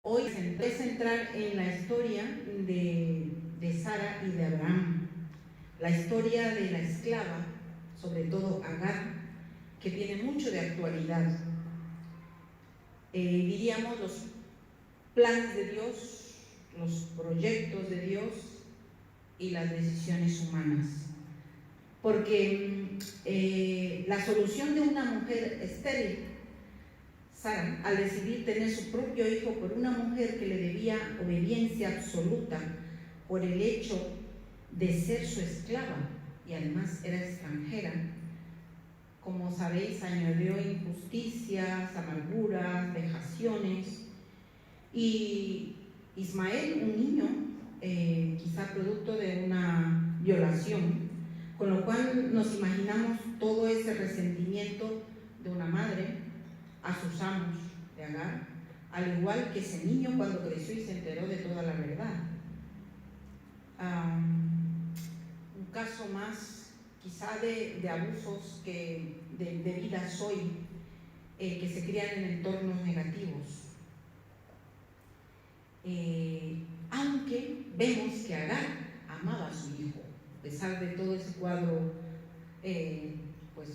Hoy es entrar en la historia de Sara y de Abraham, la historia de la esclava, sobre todo Agar, que tiene mucho de actualidad. Diríamos los planes de Dios, los proyectos de Dios y las decisiones humanas. Porque la solución de una mujer estéril, Sara, al decidir tener su propio hijo por una mujer que le debía obediencia absoluta por el hecho de ser su esclava y además era extranjera, como sabéis, añadió injusticias, amarguras, vejaciones, y Ismael, un niño, quizá producto de una violación, con lo cual nos imaginamos todo ese resentimiento de una madre a sus amos de Agar, al igual que ese niño cuando creció y se enteró de toda la verdad. Un caso más quizá de abusos que de vidas hoy que se crían en entornos negativos. Aunque vemos que Agar amaba a su hijo, a pesar de todo ese cuadro pues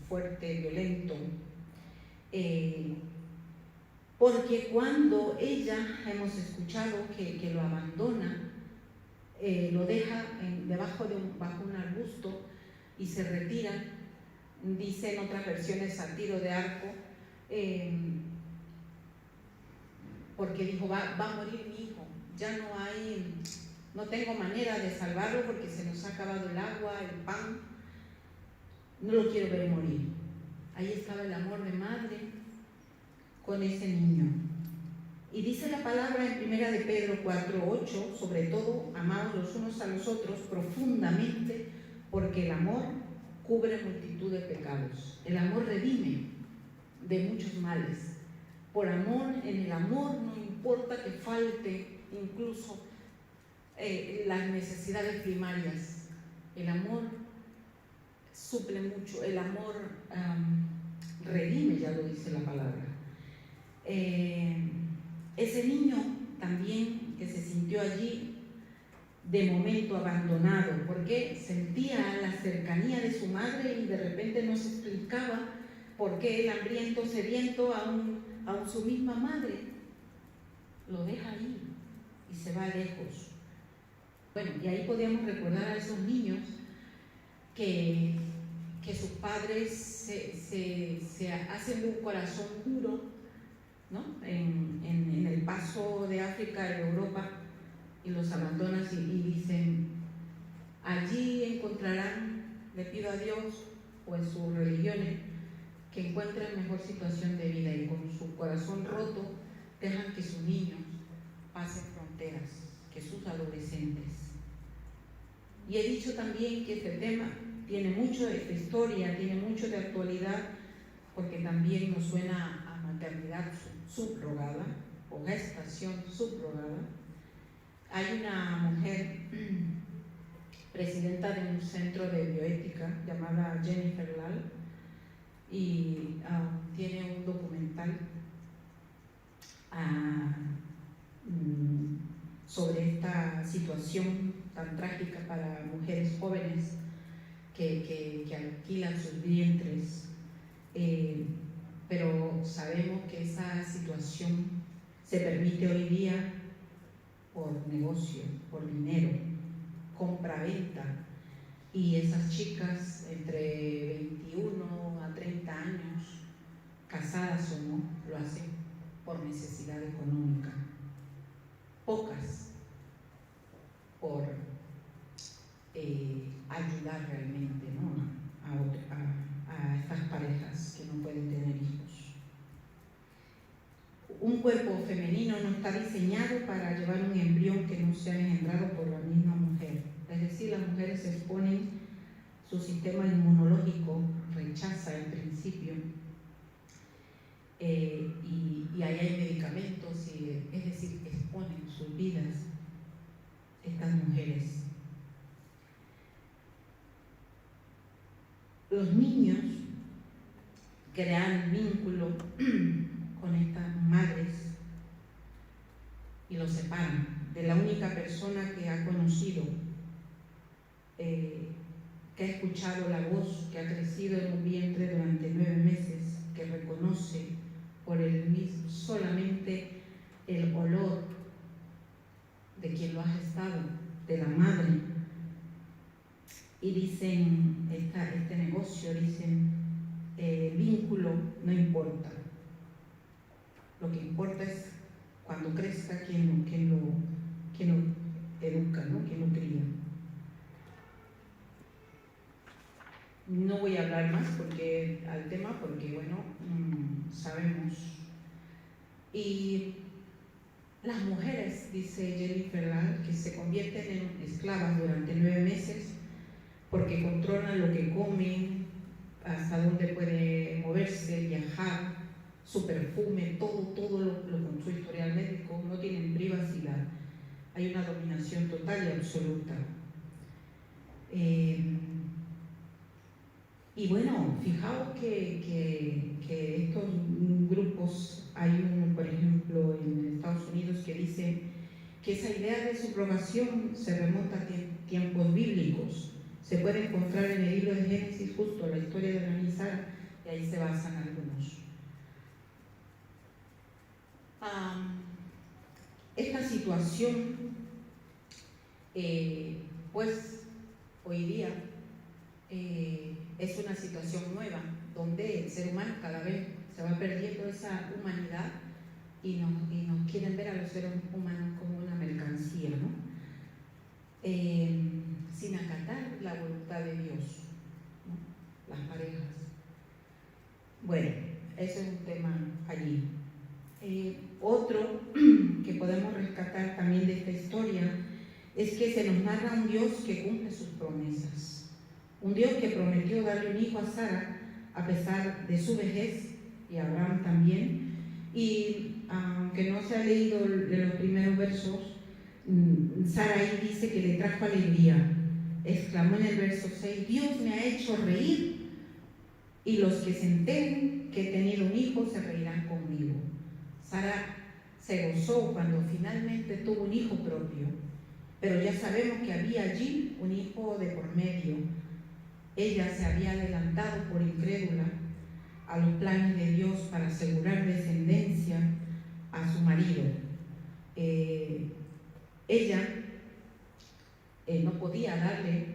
fuerte, violento, porque cuando ella, hemos escuchado que lo abandona, lo deja bajo un arbusto y se retira, dice en otras versiones a tiro de arco, porque dijo, va a morir mi hijo, ya no tengo manera de salvarlo porque se nos ha acabado el agua, el pan, no lo quiero ver morir. Ahí estaba el amor de madre con ese niño. Y dice la palabra en 1 de Pedro 4:8, sobre todo, amados los unos a los otros profundamente, porque el amor cubre multitud de pecados. El amor redime de muchos males. Por amor, en el amor no importa que falte incluso las necesidades primarias. El amor suple mucho, el amor redime, ya lo dice la palabra. Ese niño también que se sintió allí de momento abandonado, porque sentía la cercanía de su madre y de repente no se explicaba por qué el hambriento, sediento, aún su misma madre lo deja ahí y se va lejos. Bueno, y ahí podíamos recordar a esos niños que sus padres se hacen de un corazón duro, ¿no? En el paso de África a Europa, y los abandonan y dicen, allí encontrarán, le pido a Dios o en sus religiones, que encuentren mejor situación de vida, y con su corazón roto dejan que sus niños pasen fronteras, que sus adolescentes. Y he dicho también que este tema tiene mucho de historia, tiene mucho de actualidad, porque también nos suena a maternidad subrogada o gestación subrogada. Hay una mujer presidenta de un centro de bioética llamada Jennifer Lal, y tiene un documental sobre esta situación tan trágica para mujeres jóvenes que alquilan sus vientres, pero sabemos que esa situación se permite hoy día por negocio, por dinero, compra-venta, y esas chicas entre 21 a 30 años, casadas o no, lo hacen por necesidad económica. Pocas por ayudar realmente, ¿no?, a estas parejas que no pueden tener hijos. Un cuerpo femenino no está diseñado para llevar un embrión que no sea engendrado por la misma mujer. Es decir, las mujeres exponen su sistema inmunológico, rechaza en principio, y ahí hay medicamentos, es decir, exponen sus vidas estas mujeres. Los niños crean vínculo con estas madres lo separan de la única persona que ha conocido, que ha escuchado la voz, que ha crecido en un vientre durante 9 meses, que reconoce por el mismo, solamente el olor de quien lo ha gestado, de la madre. Y dicen, este negocio, dicen, el vínculo no importa. Lo que importa es cuando crezca quien lo educa, ¿no? Quien lo cría. No voy a hablar más al tema porque, bueno, sabemos. Y las mujeres, dice Jennifer Land, que se convierten en esclavas durante 9 meses porque controlan lo que comen, hasta dónde puede moverse, viajar, su perfume, todo lo con su historial médico, no tienen privacidad. Hay una dominación total y absoluta. Y bueno, fijaos que estos grupos, hay uno, por ejemplo, en Estados Unidos que dice que esa idea de subrogación se remonta a tiempos bíblicos. Se puede encontrar en el libro de Génesis justo la historia de Abraham y Sara, y ahí se basan algunos. Esta situación, pues hoy día es una situación nueva, donde el ser humano cada vez se va perdiendo esa humanidad y nos quieren ver a los seres humanos como una mercancía, ¿no? Sin acatar la voluntad de Dios, ¿no? Las parejas. Bueno, eso es un tema allí. Otro que podemos rescatar también de esta historia es que se nos narra un Dios que cumple sus promesas. Un Dios que prometió darle un hijo a Sara a pesar de su vejez, y a Abraham también. Y aunque no se ha leído de los primeros versos, Sara ahí dice que le trajo alegría. Exclamó en el verso 6, Dios me ha hecho reír, y los que se enteren que he tenido un hijo se reirán conmigo. Sara se gozó cuando finalmente tuvo un hijo propio, pero ya sabemos que había allí un hijo de por medio. Ella se había adelantado por incrédula a los planes de Dios para asegurar descendencia a su marido. Ella no podía darle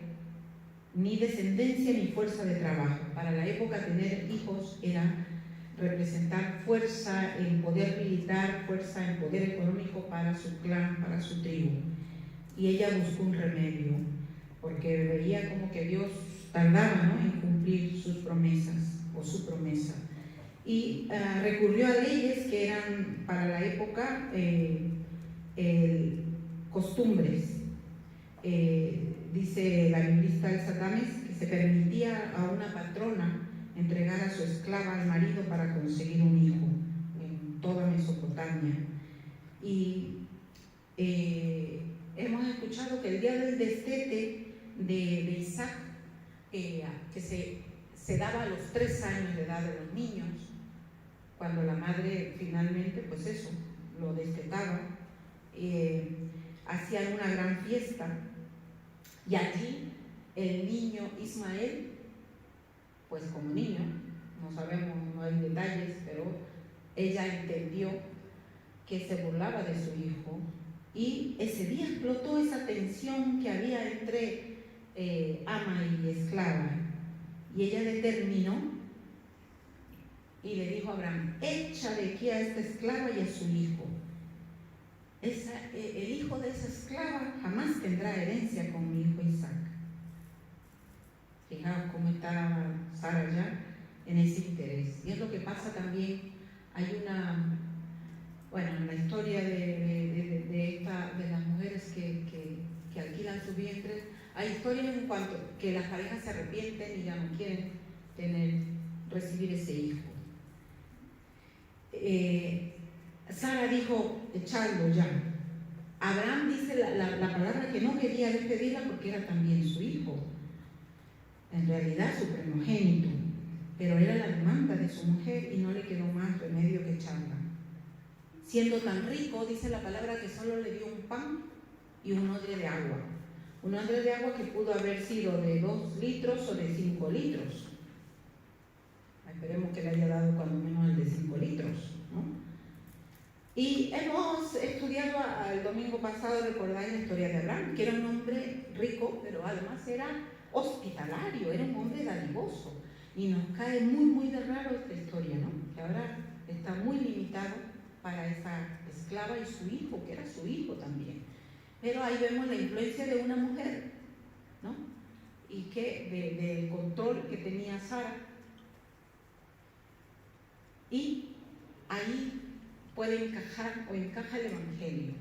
ni descendencia ni fuerza de trabajo. Para la época tener hijos era representar fuerza en poder militar, fuerza en poder económico para su clan, para su tribu. Y ella buscó un remedio, porque veía como que Dios tardaba, ¿no?, en cumplir sus promesas o su promesa. Y recurrió a leyes que eran para la época costumbres. Dice la biblista Elsa Tames que se permitía a una patrona entregar a su esclava al marido para conseguir un hijo en toda Mesopotamia. Y hemos escuchado que el día del destete de Isaac, que se daba a los 3 años de edad de los niños, cuando la madre finalmente, pues eso, lo destetaba, hacían una gran fiesta, y allí el niño Ismael, pues como niño, no sabemos, no hay detalles, pero ella entendió que se burlaba de su hijo, y ese día explotó esa tensión que había entre ama y esclava, y ella determinó y le dijo a Abraham, echa de aquí a esta esclava y a su hijo. El hijo de esa esclava jamás tendrá herencia con mi hijo Isaac. Fijaos cómo está Sara ya en ese interés. Y es lo que pasa también. Hay en la historia de las mujeres que alquilan sus vientres, hay historias en cuanto que las parejas se arrepienten y ya no quieren recibir ese hijo. Sara dijo, echadlo ya. Abraham dice la palabra que no quería despedirla porque era también su hijo, en realidad su primogénito, pero era la demanda de su mujer y no le quedó más remedio que echarla. siendo tan rico, dice la palabra que solo le dio un pan y un odre de agua. Un odre de agua que pudo haber sido de 2 litros o de 5 litros. Esperemos que le haya dado cuando menos el de 5 litros, ¿no? Y hemos estudiado el domingo pasado, recordáis la historia de Abraham, que era un hombre rico, pero además era hospitalario, era un hombre dadivoso. Y nos cae muy, muy de raro esta historia, ¿no? Que ahora está muy limitado para esa esclava y su hijo, que era su hijo también. Pero ahí vemos la influencia de una mujer, ¿no? Y que del control que tenía Sara. Y ahí puede encajar o encaja el Evangelio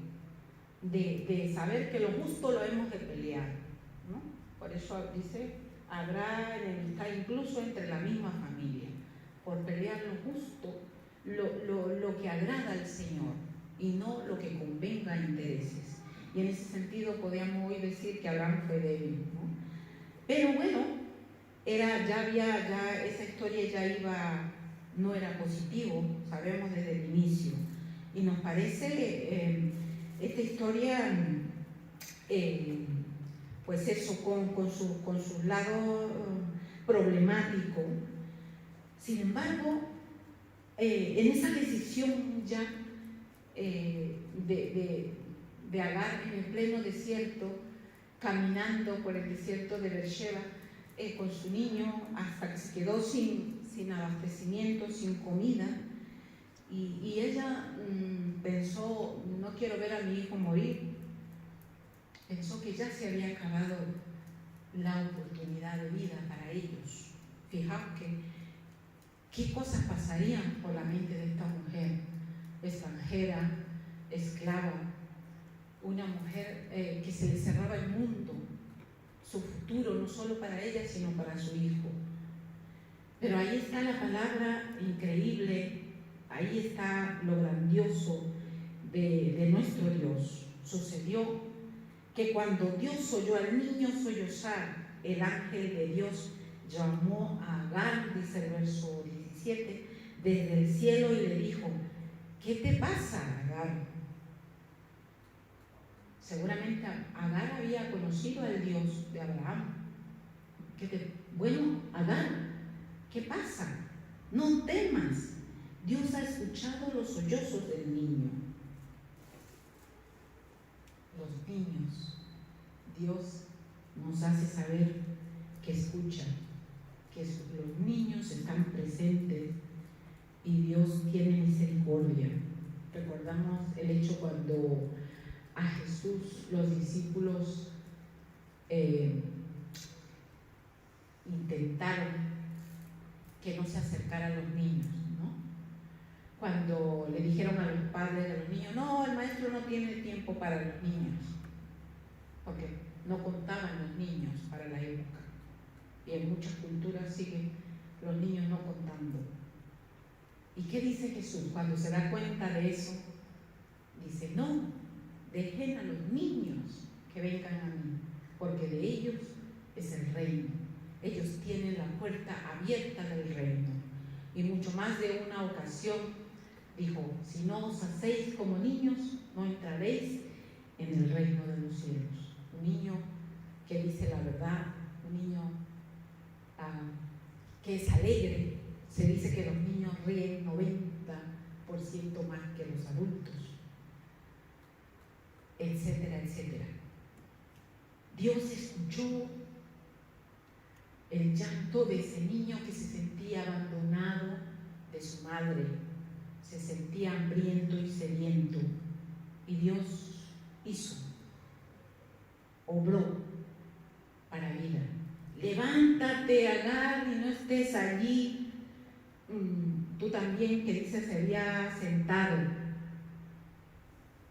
de saber que lo justo lo hemos de pelear, ¿no? Por eso dice, habrá enemistad incluso entre la misma familia, por pelear lo justo, lo que agrada al Señor y no lo que convenga a intereses. Y en ese sentido podríamos hoy decir que Abraham fue débil, ¿no? Pero bueno, ya esa historia ya iba, no era positivo, sabemos desde el inicio. Y nos parece esta historia, pues eso, con sus lados problemáticos. Sin embargo, en esa decisión ya de Agar en el pleno desierto, caminando por el desierto de Beersheba con su niño hasta que se quedó sin abastecimiento, sin comida, y ella pensó, no quiero ver a mi hijo morir. Pensó que ya se había acabado la oportunidad de vida para ellos. Fijaos que qué cosas pasarían por la mente de esta mujer extranjera, esclava, una mujer que se le cerraba el mundo, su futuro, no solo para ella, sino para su hijo. Pero ahí está la palabra increíble, ahí está lo grandioso de nuestro Dios. Sucedió que cuando Dios oyó al niño sollozar, el ángel de Dios llamó a Agar, dice el verso 17, desde el cielo y le dijo, ¿qué te pasa, Agar? Seguramente Agar había conocido al Dios de Abraham. Bueno, Agar, ¿qué pasa? No temas, Dios ha escuchado los sollozos del niño. Los niños, Dios nos hace saber que escucha, que los niños están presentes y Dios tiene misericordia. Recordamos el hecho cuando a Jesús los discípulos intentaron que no se acercara a los niños, ¿no? Cuando le dijeron a los padres de los niños, no, el maestro no tiene tiempo para los niños, porque no contaban los niños para la época. Y en muchas culturas siguen los niños no contando. ¿Y qué dice Jesús cuando se da cuenta de eso? Dice, no, dejen a los niños que vengan a mí, porque de ellos es el reino. Ellos tienen la puerta abierta del reino. Y mucho más de una ocasión dijo, si no os hacéis como niños, no entraréis en el reino de los cielos. Un niño que dice la verdad, un niño que es alegre. Se dice que los niños ríen 90% más que los adultos, etcétera, etcétera. Dios escuchó el llanto de ese niño que se sentía abandonado de su madre, se sentía hambriento y sediento, y Dios hizo, obró para vida. Levántate, Agar, y no estés allí. Tú también, que dices, se había sentado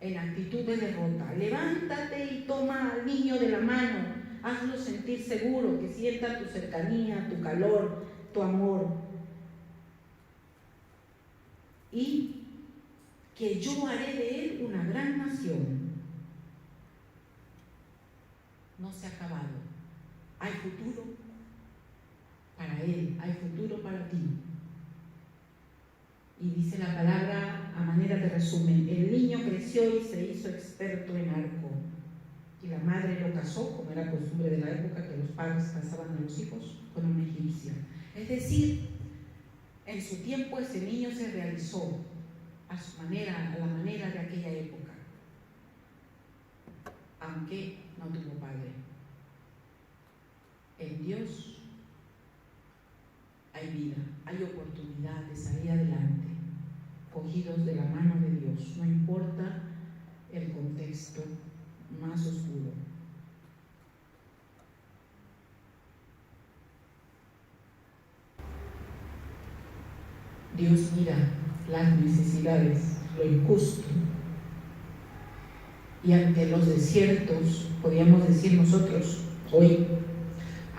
en actitud de derrota. Levántate y toma al niño de la mano, hazlo sentir seguro, que sienta tu cercanía, tu calor, tu amor. Y que yo haré de él una gran nación. No se ha acabado. Hay futuro para él, hay futuro para ti. Y dice la palabra a manera de resumen, el niño creció y se hizo experto en arco. Y la madre lo casó, como era costumbre de la época, que los padres casaban a los hijos, con una egipcia. Es decir, en su tiempo ese niño se realizó a su manera, a la manera de aquella época, aunque no tuvo padre. En Dios hay vida, hay oportunidad de salir adelante, cogidos de la mano de Dios, no importa el contexto más oscuro. Dios mira las necesidades, lo injusto, y ante los desiertos, podríamos decir nosotros hoy,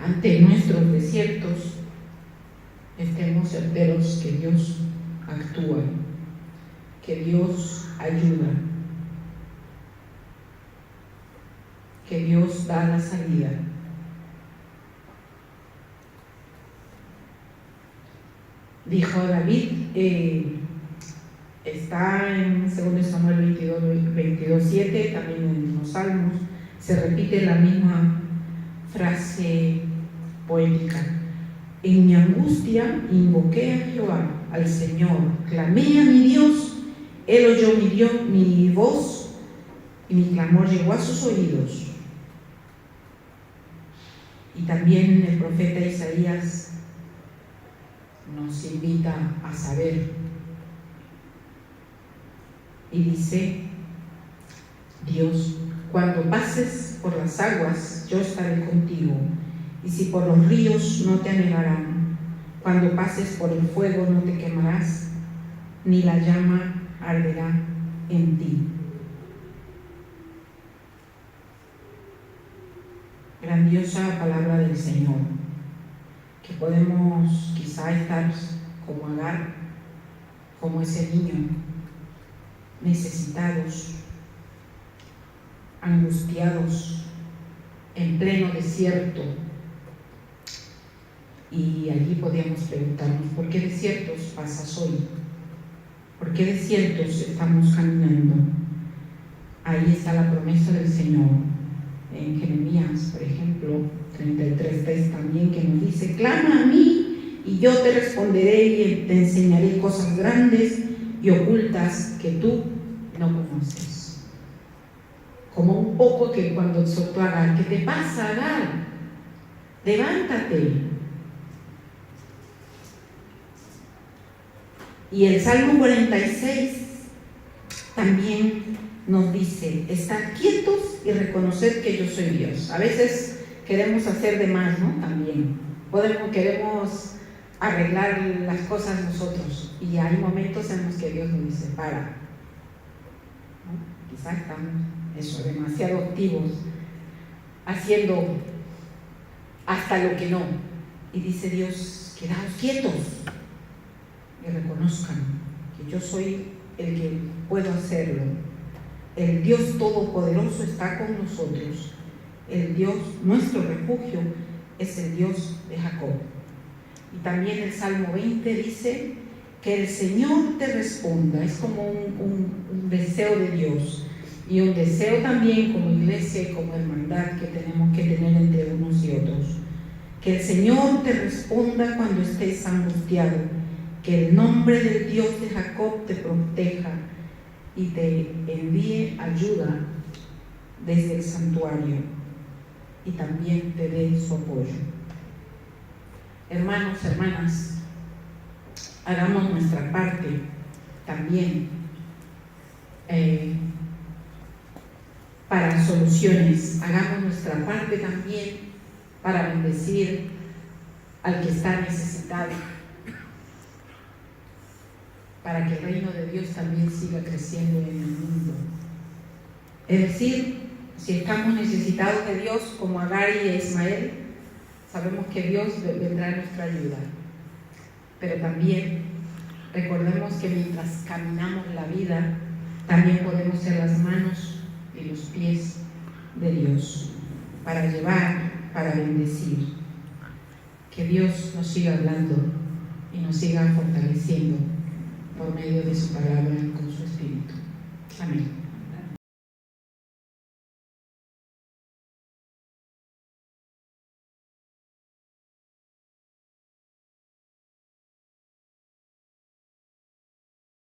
ante nuestros desiertos, estemos certeros que Dios actúa, que Dios ayuda, que Dios da la salida. Dijo David, está en 2 Samuel 22:7, también en los Salmos, se repite la misma frase poética. En mi angustia invoqué a Jehová, al Señor, clamé a mi Dios, Él oyó mi voz y mi clamor llegó a sus oídos. Y también el profeta Isaías nos invita a saber y dice: Dios, cuando pases por las aguas, yo estaré contigo, y si por los ríos, no te anegarán. Cuando pases por el fuego, no te quemarás, ni la llama arderá en ti. Grandiosa palabra del Señor, que podemos quizá estar como Agar, como ese niño, necesitados, angustiados, en pleno desierto. Y allí podríamos preguntarnos: ¿por qué desiertos pasas hoy? ¿Por qué desiertos estamos caminando? Ahí está la promesa del Señor. En Jeremías, por ejemplo, 33:3 también, que nos dice: clama a mí y yo te responderé y te enseñaré cosas grandes y ocultas que tú no conoces. Como un poco que cuando exhortó a Agar: ¿qué te pasa, Agar? Levántate. Y el Salmo 46 también nos dice: estar quietos y reconocer que yo soy Dios. A veces queremos hacer de más, ¿no? También queremos arreglar las cosas nosotros, y hay momentos en los que Dios nos dice: para, ¿no? Quizás estamos demasiado activos, haciendo hasta lo que no, y dice Dios: quedaos quietos y reconozcan que yo soy el que puedo hacerlo. El Dios Todopoderoso está con nosotros. El Dios, nuestro refugio, es el Dios de Jacob. Y también el Salmo 20 dice: que el Señor te responda. Es como un deseo de Dios, y un deseo también como iglesia y como hermandad que tenemos que tener entre unos y otros. Que el Señor te responda cuando estés angustiado. Que el nombre del Dios de Jacob te proteja y te envíe ayuda desde el santuario, y también te dé su apoyo. Hermanos, hermanas, hagamos nuestra parte también para soluciones. Hagamos nuestra parte también para bendecir al que está necesitado, para que el reino de Dios también siga creciendo en el mundo. Es decir, si estamos necesitados de Dios como Agar y Ismael, sabemos que Dios vendrá a nuestra ayuda. Pero también recordemos que mientras caminamos la vida, también podemos ser las manos y los pies de Dios para llevar, para bendecir. Que Dios nos siga hablando y nos siga fortaleciendo por medio de su palabra y con su espíritu. Amén.